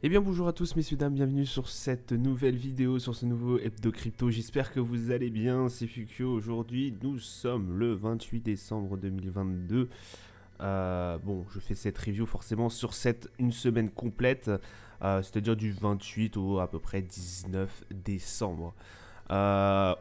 Eh bien bonjour à tous messieurs dames, bienvenue sur cette nouvelle vidéo, sur ce nouveau hebdo crypto. J'espère que vous allez bien, c'est Fukio. Aujourd'hui nous sommes le 28 décembre 2022. Bon, je fais cette review forcément sur une semaine complète, c'est-à-dire du 28 au à peu près 19 décembre.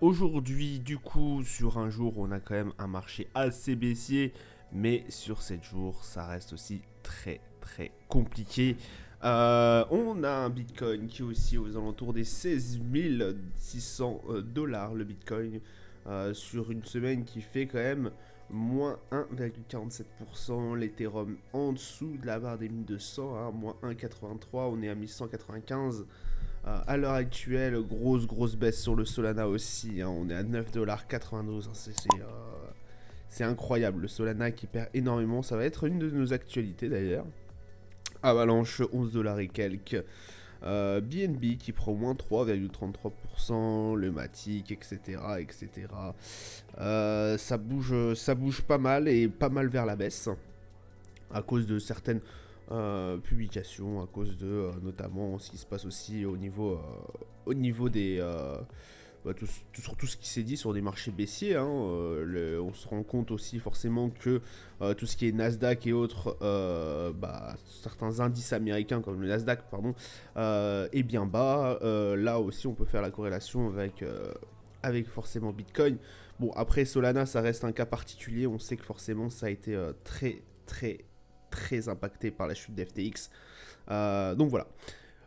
Aujourd'hui, du coup, sur un jour, on a quand même un marché assez baissier, mais sur 7 jours, ça reste aussi très très compliqué. On a un Bitcoin qui est aussi aux alentours des 16 600 dollars le Bitcoin sur une semaine qui fait quand même moins 1,47%. L'Ethereum en dessous de la barre des 1200, hein, moins 1,83, on est à 1195. À l'heure actuelle, grosse baisse sur le Solana aussi, hein, on est à 9,92$, hein, c'est incroyable, le Solana qui perd énormément, ça va être une de nos actualités d'ailleurs. Avalanche 11 dollars et quelques. BNB qui prend moins 3,33%, le Matic, etc. etc. Ça bouge pas mal et pas mal vers la baisse à cause de certaines publications, à cause de notamment ce qui se passe aussi au niveau des, sur tout ce qui s'est dit sur des marchés baissiers, hein, on se rend compte aussi forcément que tout ce qui est Nasdaq et autres, certains indices américains comme le Nasdaq, pardon, est bien bas. Là aussi, on peut faire la corrélation avec forcément Bitcoin. Bon, après Solana, ça reste un cas particulier. On sait que forcément, ça a été très impacté par la chute d'FTX. Donc voilà.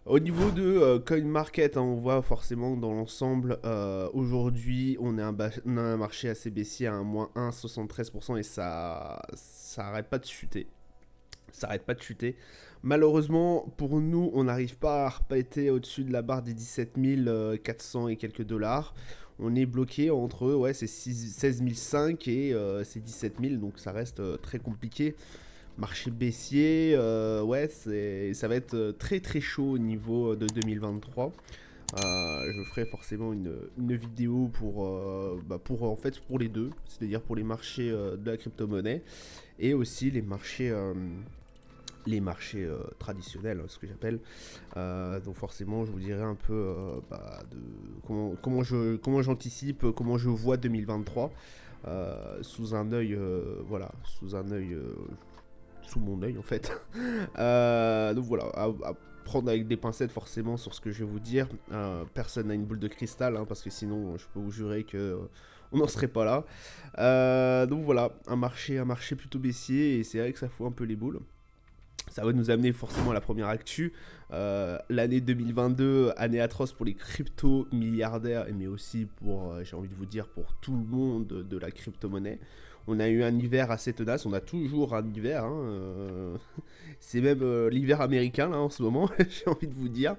Au niveau de CoinMarket, hein, on voit forcément dans l'ensemble, aujourd'hui, on a un marché assez baissier à un moins 1,73% et ça arrête pas de chuter. Ça arrête pas de chuter. Malheureusement, pour nous, on n'arrive pas à repéter au-dessus de la barre des 17 400 et quelques dollars. On est bloqué entre c'est 16 500 et c'est 17 000, donc ça reste très compliqué. Marché baissier, ça va être très chaud au niveau de 2023. Je ferai forcément une vidéo pour les deux, c'est-à-dire pour les marchés de la crypto-monnaie et aussi les marchés traditionnels, ce que j'appelle. Donc forcément, je vous dirai un peu de comment j'anticipe, comment je vois 2023 sous un œil, sous mon œil en fait. Donc voilà, à prendre avec des pincettes forcément sur ce que je vais vous dire. Personne n'a une boule de cristal, hein, parce que sinon je peux vous jurer que on n'en serait pas là. Donc voilà, un marché plutôt baissier et c'est vrai que ça fout un peu les boules. Ça va nous amener forcément à la première actu. L'année 2022, année atroce pour les crypto-milliardaires, mais aussi pour, j'ai envie de vous dire, pour tout le monde de la crypto-monnaie. On a eu un hiver assez tenace, on a toujours un hiver, hein, c'est même l'hiver américain là en ce moment, j'ai envie de vous dire,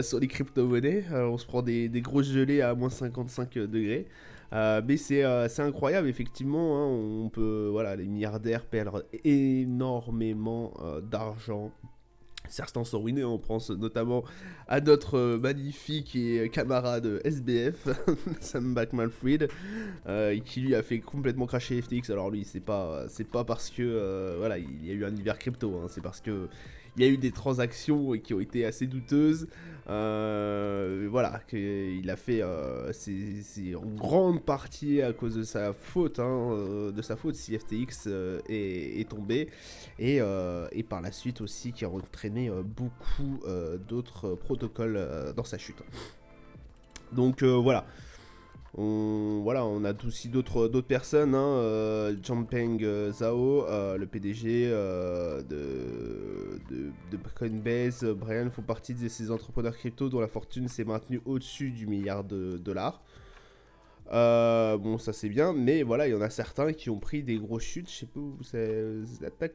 sur les crypto-monnaies. On se prend des grosses gelées à moins 55 degrés. Mais c'est incroyable, effectivement, hein, voilà, les milliardaires perdent énormément d'argent. Certains sont ruinés, on pense notamment à notre magnifique et camarade SBF, Sam Bankman-Fried, qui lui a fait complètement cracher FTX. Alors lui, c'est pas parce que voilà, il y a eu un hiver crypto, hein, c'est parce que il y a eu des transactions qui ont été assez douteuses. Voilà, qu'il a fait, c'est en grande partie à cause de sa faute, hein, si FTX est tombé, et par la suite aussi qui a entraîné beaucoup d'autres protocoles dans sa chute. Donc on a aussi d'autres personnes, hein, Changpeng Zhao, le PDG de Coinbase, Brian font partie de ces entrepreneurs crypto dont la fortune s'est maintenue au-dessus du milliard de dollars. Bon, ça c'est bien, mais voilà, il y en a certains qui ont pris des grosses chutes. Je sais pas où c'est.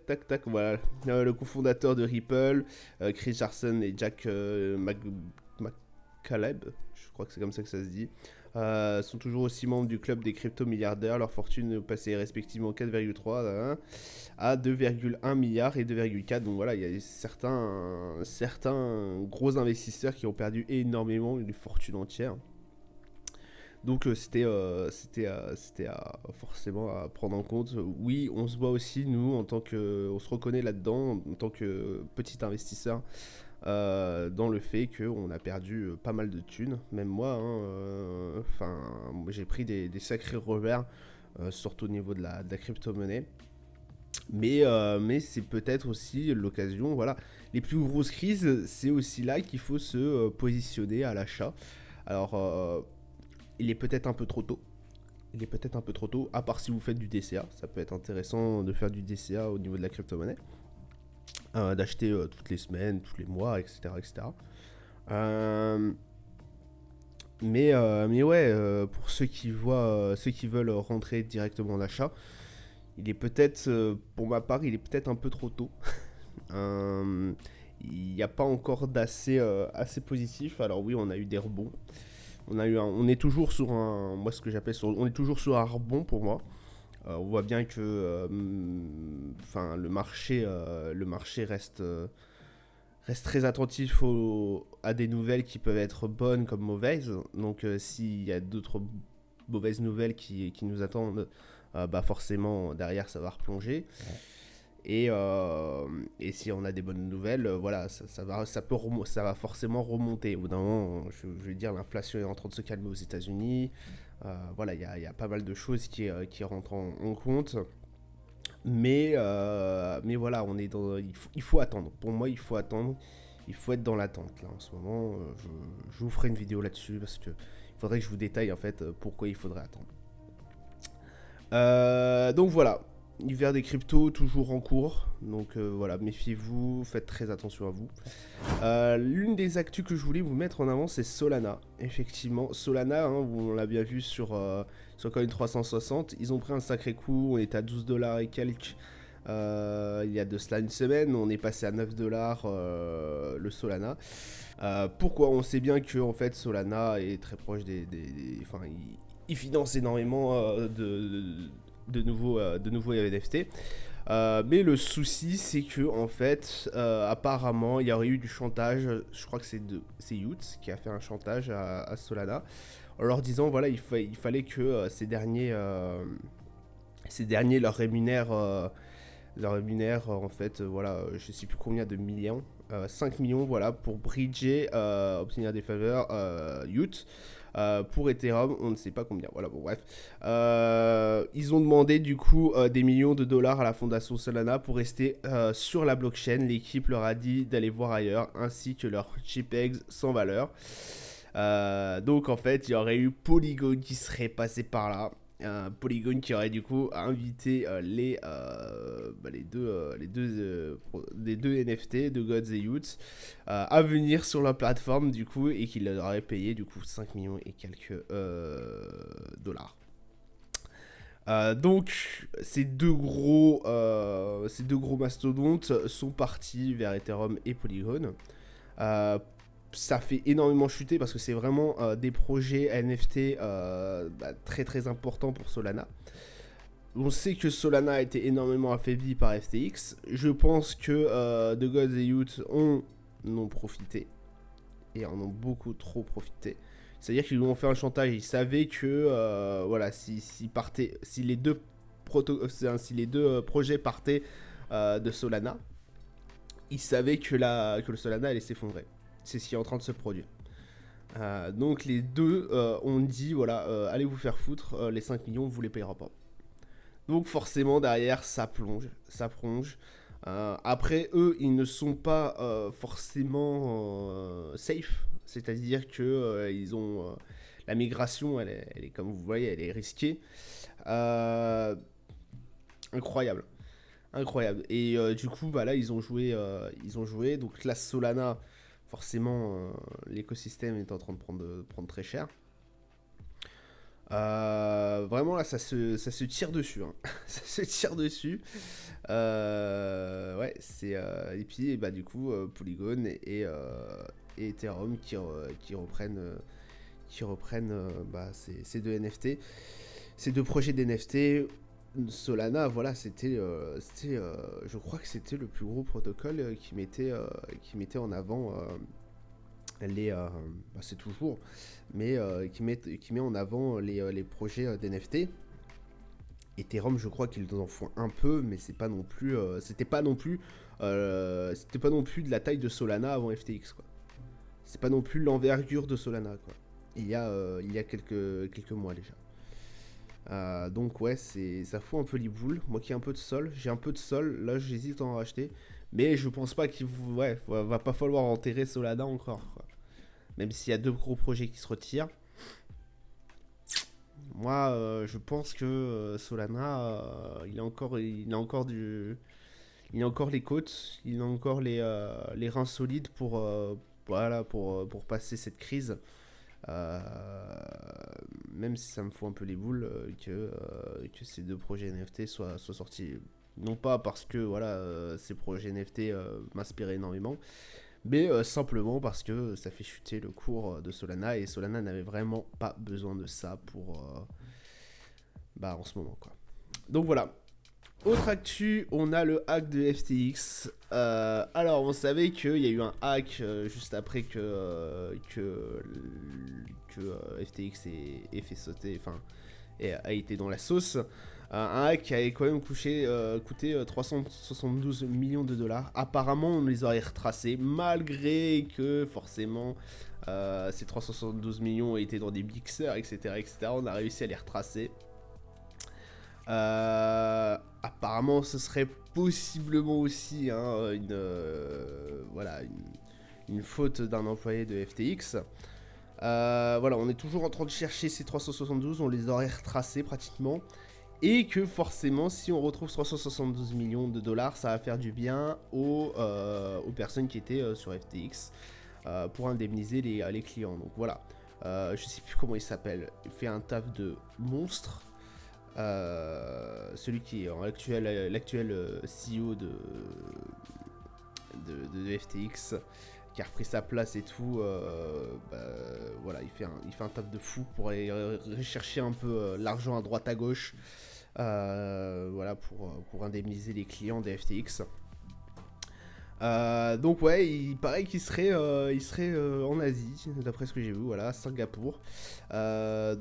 Tac. Voilà. Le cofondateur de Ripple, Chris Jarson et Jack McCaleb, je crois que c'est comme ça que ça se dit, sont toujours aussi membres du club des crypto-milliardaires. Leur fortune est passée respectivement 4,3 à 2,1 milliards et 2,4. Donc voilà, il y a certains gros investisseurs qui ont perdu énormément, une fortune entière. Donc c'était forcément à prendre en compte. Oui, on se voit aussi, nous, on se reconnaît là-dedans, en tant que petit investisseur. dans le fait qu'on a perdu pas mal de thunes, même moi, enfin, j'ai pris des sacrés revers, surtout au niveau de la crypto-monnaie. Mais c'est peut-être aussi l'occasion, voilà. Les plus grosses crises, c'est aussi là qu'il faut se positionner à l'achat. Alors, il est peut-être un peu trop tôt. Il est peut-être un peu trop tôt, à part si vous faites du DCA. Ça peut être intéressant de faire du DCA au niveau de la crypto-monnaie. D'acheter toutes les semaines, tous les mois, etc. etc. Mais ouais, pour ceux qui veulent rentrer directement en achat, il est peut-être, pour ma part, il est peut-être un peu trop tôt. Il n'y a pas encore assez positif. Alors oui, on a eu des rebonds. On est toujours sur moi ce que j'appelle on est toujours sur un rebond pour moi. On voit bien que, enfin, le marché reste très attentif à des nouvelles qui peuvent être bonnes comme mauvaises. Donc, s'il y a d'autres mauvaises nouvelles qui nous attendent, bah forcément derrière ça va replonger. Et si on a des bonnes nouvelles, voilà, ça va forcément remonter. Au bout d'un moment, je veux dire, l'inflation est en train de se calmer aux États-Unis. Voilà, il y a pas mal de choses qui rentrent en compte. Mais voilà, il faut attendre. Pour moi, il faut attendre. Il faut être dans l'attente là en ce moment. Je vous ferai une vidéo là-dessus parce que il faudrait que je vous détaille en fait pourquoi il faudrait attendre. Donc voilà, l'hiver des cryptos toujours en cours. Donc voilà, méfiez-vous, faites très attention à vous. L'une des actus que je voulais vous mettre en avant, c'est Solana. Effectivement, Solana, on l'a bien vu sur Coin 360, ils ont pris un sacré coup. On est à 12 dollars et quelques. Il y a de cela une semaine, on est passé à 9 dollars le Solana. Pourquoi? On sait bien que en fait Solana est très proche enfin, il finance énormément de nouveaux NFT. Mais le souci, c'est que en fait, apparemment, il y aurait eu du chantage. Je crois que c'est Youth qui a fait un chantage à Solana, en leur disant voilà, il fallait que ces derniers leur rémunèrent en fait, voilà, je sais plus combien de millions. 5 millions, voilà, pour bridger, obtenir des faveurs Youth. Pour Ethereum, on ne sait pas combien. Voilà, bon, bref. Ils ont demandé du coup des millions de dollars à la fondation Solana pour rester sur la blockchain. L'équipe leur a dit d'aller voir ailleurs, ainsi que leurs JPEGs sans valeur. Donc en fait, il y aurait eu Polygon qui serait passé par là. Polygon qui aurait du coup invité les deux NFT de Gods et Youths à venir sur la plateforme du coup et qu'il leur aurait payé du coup 5 millions et quelques dollars. Donc ces deux gros mastodontes sont partis vers Ethereum et Polygon. Ça fait énormément chuter parce que c'est vraiment des projets NFT très très importants pour Solana. On sait que Solana a été énormément affaibli par FTX. Je pense que The Gods et Youth en ont profité. Et en ont beaucoup trop profité. C'est-à-dire qu'ils lui ont fait un chantage. Ils savaient que voilà, si les deux projets partaient de Solana, ils savaient que le Solana allait s'effondrer. C'est ce qui est en train de se produire. Donc les deux ont dit voilà, allez vous faire foutre, les 5 millions, vous les payera pas. Donc forcément derrière ça plonge. Après eux, ils ne sont pas forcément safe. C'est-à-dire que ils ont la migration, elle est comme vous voyez, elle est risquée. Incroyable. Incroyable. Et du coup, bah là, ils ont joué. Donc la Solana, forcément, l'écosystème est en train de prendre très cher. Vraiment, là, ça se tire dessus. Ça se tire dessus. Ouais, c'est... et puis, bah, du coup, Polygon et Ethereum qui reprennent bah, ces deux NFT. Ces deux projets d'NFT. Solana, voilà, je crois que c'était le plus gros protocole qui mettait en avant bah, c'est toujours, mais qui met en avant les projets d'NFT. Ethereum, je crois qu'ils en font un peu, mais c'est pas non plus, c'était pas non plus de la taille de Solana avant FTX, quoi. C'est pas non plus l'envergure de Solana, quoi. Il y a quelques mois déjà. Donc ouais, ça fout un peu les boules. Moi qui ai un peu de sol, j'ai un peu de sol, là j'hésite à en racheter. Mais je pense pas va pas falloir enterrer Solana encore, quoi. Même s'il y a deux gros projets qui se retirent. Moi, je pense que Solana, il a encore les côtes, il a encore les reins solides pour passer cette crise. Euh, Même si ça me fout un peu les boules que ces deux projets NFT soient sortis. Non pas parce que ces projets NFT m'inspiraient énormément, mais simplement parce que ça fait chuter le cours de Solana et Solana n'avait vraiment pas besoin de ça en ce moment, quoi. Donc voilà. Autre actu, on a le hack de FTX. Alors, on savait qu'il y a eu un hack juste après que FTX ait fait sauter, enfin, a été dans la sauce. Un hack qui avait quand même coûté 372 millions de dollars. Apparemment, on les aurait retracés, malgré que forcément ces 372 millions étaient dans des mixeurs, etc., etc. On a réussi à les retracer. Apparemment, ce serait possiblement aussi une faute d'un employé de FTX. On est toujours en train de chercher ces 372, on les aurait retracés pratiquement. Et que forcément, si on retrouve 372 millions de dollars, ça va faire du bien aux personnes qui étaient sur FTX pour indemniser les clients. Donc voilà, je sais plus comment il s'appelle, il fait un taf de monstre. Celui qui est l'actuel CEO de FTX, qui a repris sa place et tout, il fait un taf de fou pour aller rechercher un peu l'argent à droite à gauche, pour indemniser les clients de FTX. Donc ouais, il paraît qu'il serait en Asie, d'après ce que j'ai vu, voilà, à Singapour. La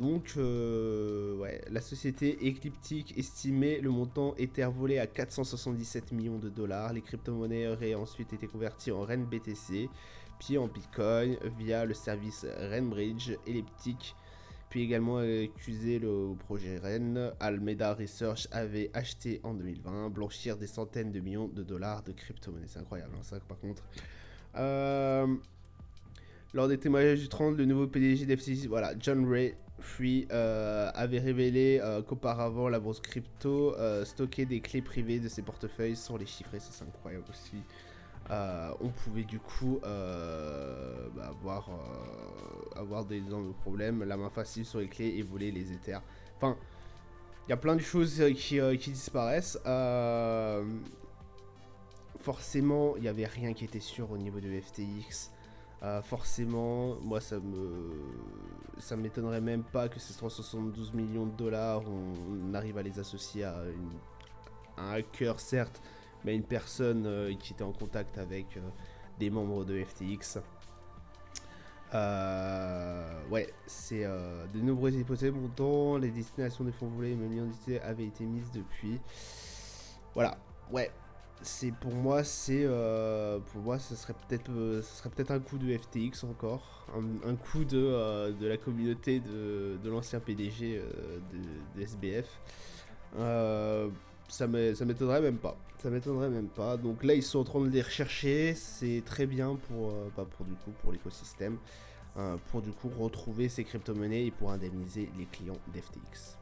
société Ecliptic estimait le montant Ether volé à 477 millions de dollars. Les crypto-monnaies auraient ensuite été converties en RenBTC, puis en Bitcoin via le service RenBridge. Elliptic puis également accusé le projet REN. Alameda Research avait acheté en 2020, blanchir des centaines de millions de dollars de crypto-monnaies. C'est incroyable, hein, ça par contre. Lors des témoignages du 30, le nouveau PDG d'FTX, John Ray Free, avait révélé qu'auparavant la bourse crypto stockait des clés privées de ses portefeuilles sans les chiffrer. Ça, c'est incroyable aussi. On pouvait du coup avoir des énormes problèmes, la main facile sur les clés et voler les Ethers. Enfin, il y a plein de choses qui disparaissent. Forcément, il n'y avait rien qui était sûr au niveau de FTX. Forcément, moi ça m'étonnerait même pas que ces 372 millions de dollars, on arrive à les associer à un hacker, certes, mais une personne qui était en contact avec des membres de FTX. C'est de nombreuses hypothèses montant les destinations des fonds volés et même l'identité avaient été mises depuis. Voilà, ouais. Pour moi, ce serait peut-être un coup de FTX encore, un coup de la communauté de l'ancien PDG de SBF. Ça m'étonnerait même pas. Donc là, ils sont en train de les rechercher. C'est très bien pour l'écosystème. Pour du coup retrouver ces crypto-monnaies et pour indemniser les clients d'FTX.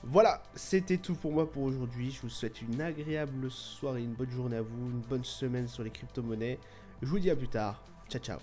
Voilà, c'était tout pour moi pour aujourd'hui. Je vous souhaite une agréable soirée, une bonne journée à vous, une bonne semaine sur les crypto-monnaies. Je vous dis à plus tard. Ciao, ciao.